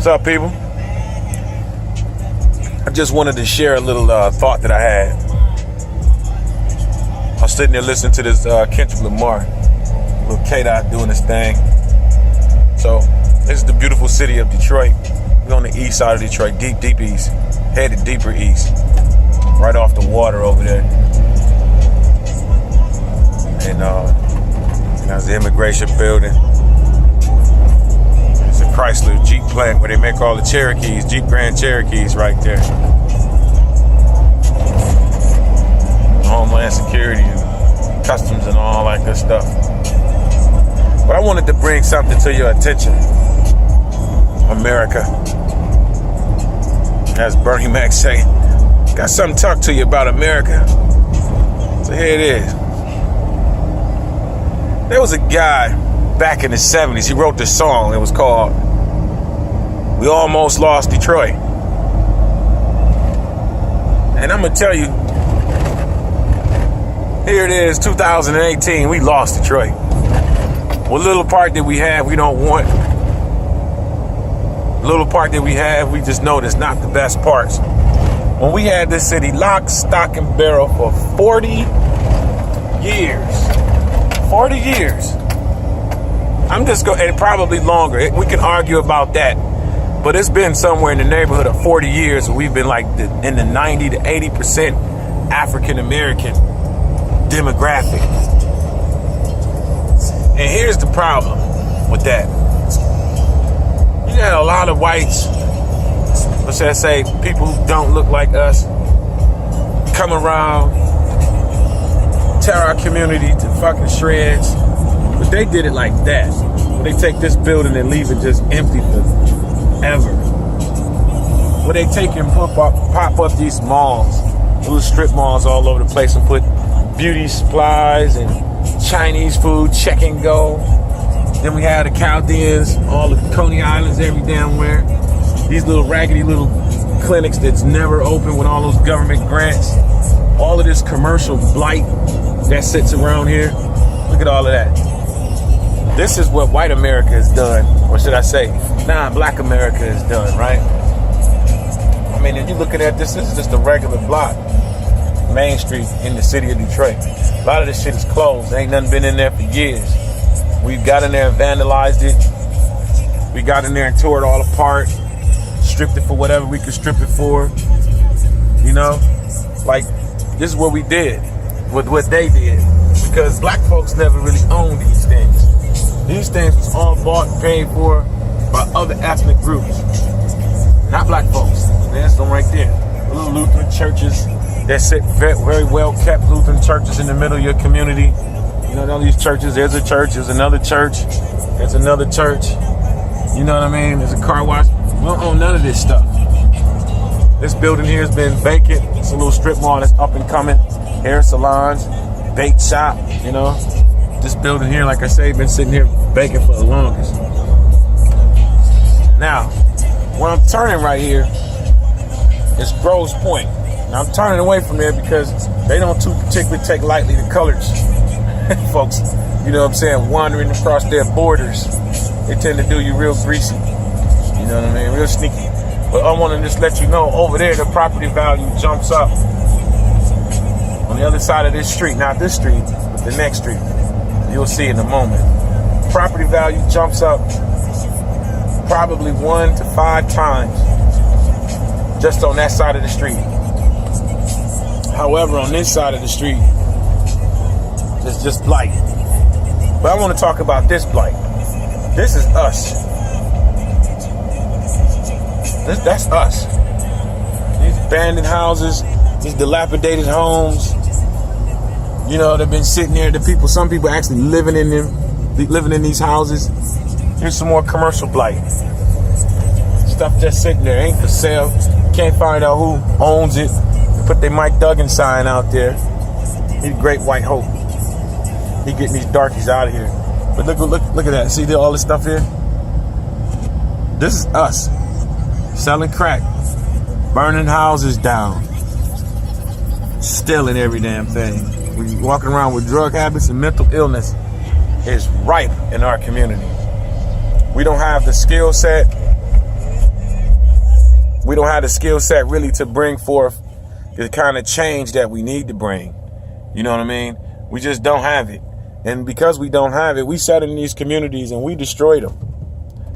What's up, people? I just wanted to share a little thought that I had. I was sitting there listening to this Kendrick Lamar, little K-Dot doing his thing. So, this is the beautiful city of Detroit. We're on the east side of Detroit, deep east, headed deeper east, right off the water over there. And there's the immigration building. It's a Chrysler Jeep plant where they make all the Cherokees, Jeep Grand Cherokees right there. Homeland Security and Customs and all that good stuff. But I wanted to bring something to your attention. America. As Bernie Mac say, got something to talk to you about America. So here it is. There was a guy back in the 70s. He wrote this song. It was called "We Almost Lost Detroit." And I'm going to tell you, here it is, 2018. We lost Detroit. What little part that we have, we don't want. Little part that we have, we just know that's not the best parts. When we had this city lock, stock, and barrel for 40 years. 40 years. I'm just going, and probably longer. We can argue about that. But it's been somewhere in the neighborhood of 40 years where we've been like in the 90 to 80% African American demographic. And here's the problem with that. You got a lot of whites, let's just say people who don't look like us, come around, tear our community to fucking shreds. But they did it like that. They take this building and leave it just empty forever. Where they take and pop up these malls, little strip malls all over the place, and put beauty supplies and Chinese food, check and go. Then we had the Chaldeans, all the Coney Islands, every damn where. These little raggedy little clinics that's never open with all those government grants. All of this commercial blight that sits around here. Look at all of that. This is what white America has done, or should I say, non-black America has done, right? I mean, if you're looking at this is just a regular block. Main Street in the city of Detroit. A lot of this shit is closed. Ain't nothing been in there for years. We've got in there and vandalized it. We got in there and tore it all apart. Stripped it for whatever we could strip it for. You know? Like, this is what we did with what they did. Because black folks never really owned these things. These things was all bought and paid for by other ethnic groups. Not black folks. There's them right there. Little Lutheran churches that sit very well kept Lutheran churches in the middle of your community. You know, all these churches, there's a church, there's another church, there's another church. You know what I mean? There's a car wash. We don't own none of this stuff. This building here has been vacant. It's a little strip mall that's up and coming. Hair salons, bait shop, you know. This building here, like I say, been sitting here vacant for the longest. Now, where I'm turning right here is Grosse Pointe. Now, I'm turning away from there because they don't too particularly take lightly the colors. Folks, you know what I'm saying, wandering across their borders. They tend to do you real greasy. You know what I mean? Real sneaky. But I want to just let you know, over there, the property value jumps up. On the other side of this street, not this street, but the next street. You'll see in a moment. Property value jumps up probably 1 to 5 times just on that side of the street. However, on this side of the street, it's just blight. But I want to talk about this blight. This is us. That's us. These abandoned houses, these dilapidated homes, you know, they've been sitting there. Some people actually living in them, living in these houses. Here's some more commercial blight. Stuff just sitting there, ain't for sale. Can't find out who owns it. They put their Mike Duggan sign out there. He's Great White Hope. He getting these darkies out of here. But look at that. See all this stuff here? This is us. Selling crack. Burning houses down. Stealing every damn thing. We walking around with drug habits and mental illness is ripe in our community. We don't have the skill set We don't have the skill set really to bring forth the kind of change that we need to bring. You know what I mean? We just don't have it. And because we don't have it, we sat in these communities and we destroyed them.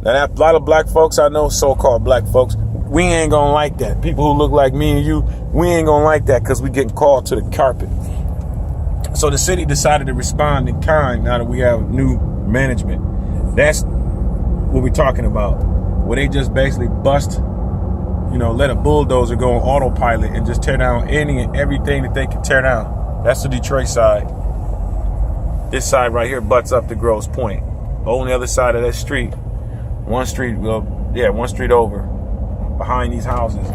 Now, a lot of black folks I know, so-called black folks, we ain't gonna like that. People who look like me and you, we ain't gonna like that because we getting called to the carpet. So the city decided to respond in kind now that we have new management. That's what we're talking about. Where they just basically bust, let a bulldozer go on autopilot and just tear down any and everything that they can tear down. That's the Detroit side. This side right here butts up to Grosse Pointe. On the other side of that street, one street over, behind these houses,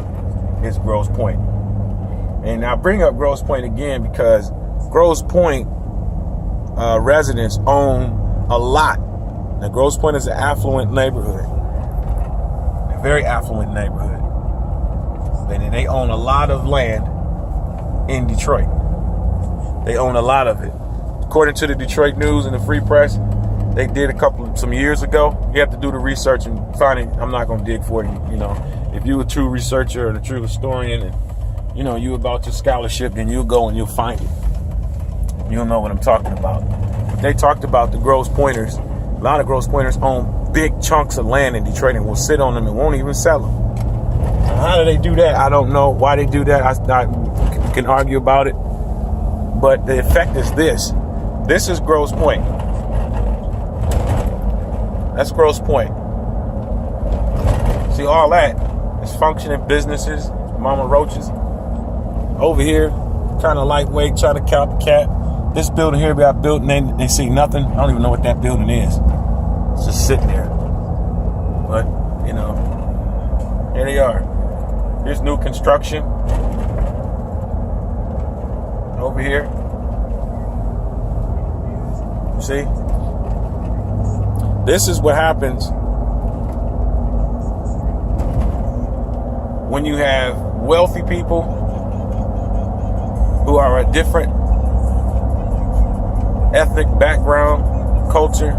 is Grosse Pointe. And I bring up Grosse Pointe again because Grosse Pointe residents own a lot. Now, Grosse Pointe is an affluent neighborhood, a very affluent neighborhood. And they own a lot of land in Detroit. They own a lot of it. According to the Detroit News and the Free Press, they did some years ago. You have to do the research and find it. I'm not going to dig for you. If you're a true researcher and a true historian and, you about your scholarship, then you'll go and you'll find it. You'll know what I'm talking about. But they talked about the Grosse Pointers. A lot of Grosse Pointers own big chunks of land in Detroit and will sit on them and won't even sell them. How do they do that? I don't know why they do that. I can argue about it. But the effect is this. This is Grosse Pointe. That's Grosse Pointe. See, all that is functioning businesses, mama roaches. Over here, kind of lightweight, trying to copycat. This building here got built and they see nothing. I don't even know what that building is. It's just sitting there. But, here they are. Here's new construction. Over here. You see? This is what happens when you have wealthy people who are a different ethnic background, culture,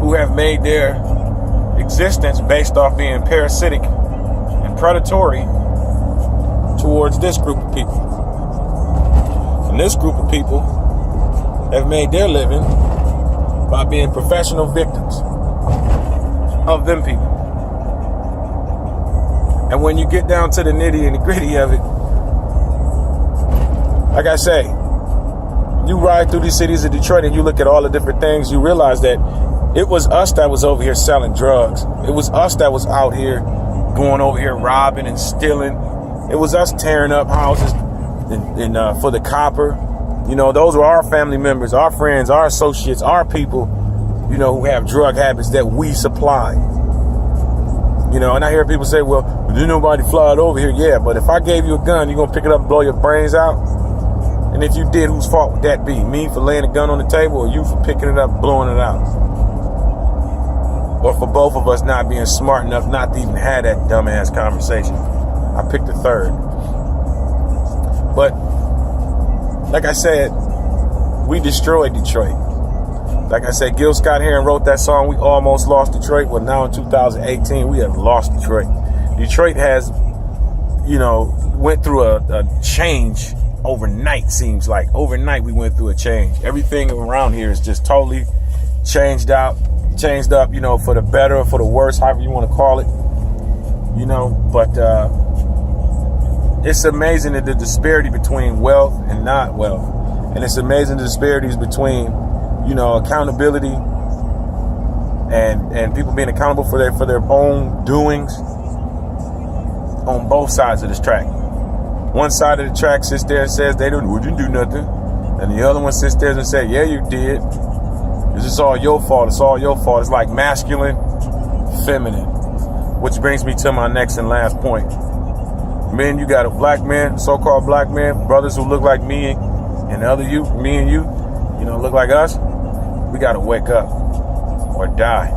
who have made their existence based off being parasitic and predatory towards this group of people. And this group of people have made their living by being professional victims of them people. And when you get down to the nitty and the gritty of it, like I say, you ride through these cities of Detroit and you look at all the different things, you realize that it was us that was over here selling drugs. It was us that was out here going over here robbing and stealing. It was us tearing up houses and for the copper. Those were our family members, our friends, our associates, our people, who have drug habits that we supply. And I hear people say, well, didn't nobody fly it over here? Yeah, but if I gave you a gun, you going to pick it up and blow your brains out? And if you did, whose fault would that be? Me for laying a gun on the table, or you for picking it up and blowing it out? Or for both of us not being smart enough not to even have that dumbass conversation? I picked the third. But like I said, we destroyed Detroit. Like I said, Gil Scott-Heron wrote that song, We Almost Lost Detroit. Well, now in 2018, we have lost Detroit. Detroit has, went through a change overnight, seems like. Overnight, we went through a change. Everything around here is just totally changed up, for the better or for the worse, however you want to call it. But it's amazing the disparity between wealth and not wealth. And it's amazing the disparities between, accountability and people being accountable for their own doings on both sides of this track. One side of the track sits there and says they didn't do nothing. And the other one sits there and says, yeah, you did. It's just all your fault. It's all your fault. It's like masculine, feminine. Which brings me to my next and last point. Men, you got a black man, so-called black man, brothers who look like me and me and you, look like us. We got to wake up or die.